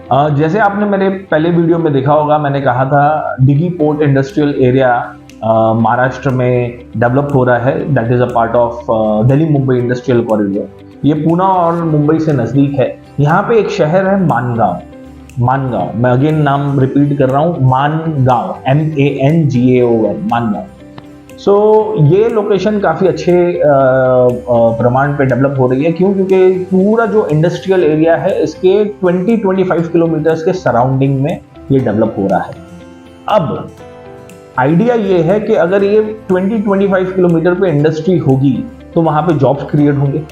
जैसे आपने मेरे पहले वीडियो में देखा होगा, मैंने कहा था डिगी पोर्ट इंडस्ट्रियल एरिया महाराष्ट्र में डेवलप हो रहा है। That is a part of Delhi Mumbai industrial corridor. ये पूना और मुंबई से नज़दीक है। यहाँ पे एक शहर है मानगांव। मानगांव, मैं अगेन नाम रिपीट कर रहा हूँ, मानगांव, MANGAON, मानगांव। सो ये लोकेशन काफ़ी अच्छे प्रमाण पे डेवलप हो रही है। क्यों? क्योंकि पूरा जो इंडस्ट्रियल एरिया है इसके 20-25 किलोमीटर्स के सराउंडिंग में ये डेवलप हो रहा है। अब आइडिया ये है कि अगर ये 20-25 किलोमीटर पे इंडस्ट्री होगी तो वहाँ पे जॉब्स क्रिएट होंगे।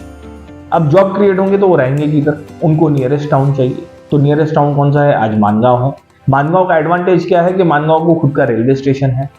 अब जॉब क्रिएट होंगे तो वो रहेंगे किधर? उनको नियरेस्ट टाउन चाहिए। तो नियरेस्ट टाउन कौन सा है? आज मानगांव है। मानगांव का एडवांटेज क्या है कि मानगांव को खुद का रेलवे स्टेशन है,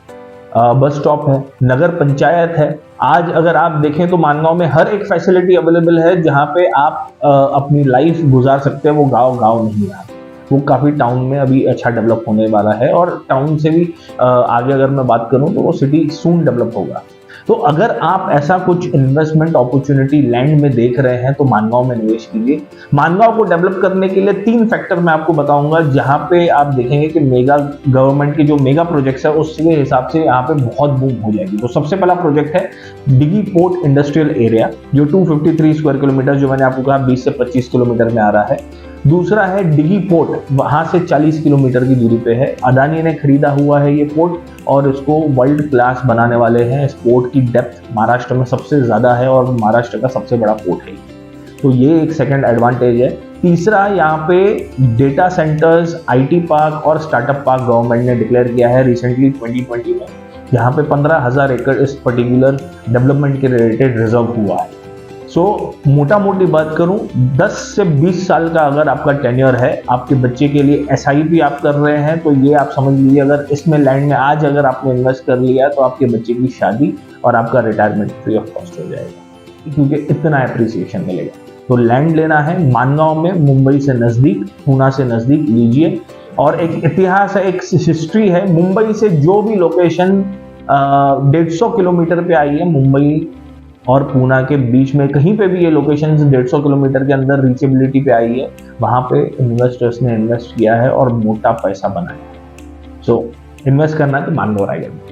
बस स्टॉप है, नगर पंचायत है। आज अगर आप देखें तो मानगांव में हर एक फैसिलिटी अवेलेबल है जहां पे आप अपनी लाइफ गुजार सकते हैं। वो गांव नहीं रहा, वो काफ़ी टाउन में अभी अच्छा डेवलप होने वाला है। और टाउन से भी आगे अगर मैं बात करूं तो वो सिटी सून डेवलप होगा। तो अगर आप ऐसा कुछ इन्वेस्टमेंट अपॉर्चुनिटी लैंड में देख रहे हैं तो मानगांव में निवेश कीजिए। मानगांव को डेवलप करने के लिए 3 फैक्टर मैं आपको बताऊंगा जहां पे आप देखेंगे कि मेगा गवर्नमेंट के जो मेगा प्रोजेक्ट्स है उसके हिसाब से यहाँ पे बहुत बूम हो जाएगी। तो सबसे पहला प्रोजेक्ट है डिगी पोर्ट इंडस्ट्रियल एरिया, जो 253 स्क्वायर किलोमीटर, जो मैंने आपको कहा 20 से 25 किलोमीटर में आ रहा है। दूसरा है डिगी पोर्ट, वहां से 40 किलोमीटर की दूरी पे है। अदानी ने खरीदा हुआ है ये पोर्ट और इसको वर्ल्ड क्लास बनाने वाले हैं। इस पोर्ट की डेप्थ महाराष्ट्र में सबसे ज्यादा है और महाराष्ट्र का सबसे बड़ा पोर्ट है। तो ये एक सेकंड एडवांटेज है। तीसरा, यहाँ पे डेटा सेंटर्स, IT पार्क और स्टार्टअप पार्क गवर्नमेंट ने डिक्लेयर किया है रिसेंटली 2020 में। यहाँ पे 15,000 एकड़ इस पर्टिकुलर डेवलपमेंट के रिलेटेड रिजर्व हुआ है। सो मोटा मोटी बात करूं, 10 से 20 साल का अगर आपका टेन्योर है, आपके बच्चे के लिए SIP आप कर रहे हैं, तो ये आप समझ लीजिए अगर इसमें लैंड में आज अगर आपने इन्वेस्ट कर लिया तो आपके बच्चे की शादी और आपका रिटायरमेंट फ्री ऑफ कॉस्ट हो जाएगा, क्योंकि इतना एप्रिसिएशन मिलेगा। तो लैंड लेना है मानगांव में, मुंबई से नज़दीक, पूना से नज़दीक लीजिए। और एक इतिहास है, एक हिस्ट्री है। मुंबई से जो भी लोकेशन 150 किलोमीटर पे आई है, मुंबई और पूना के बीच में कहीं पे भी ये लोकेशन 150 किलोमीटर के अंदर रीचेबिलिटी पे आई है, वहाँ पे इन्वेस्टर्स ने इन्वेस्ट किया है और मोटा पैसा बनाया है। सो इन्वेस्ट करना है तो मानगांव रायगढ़।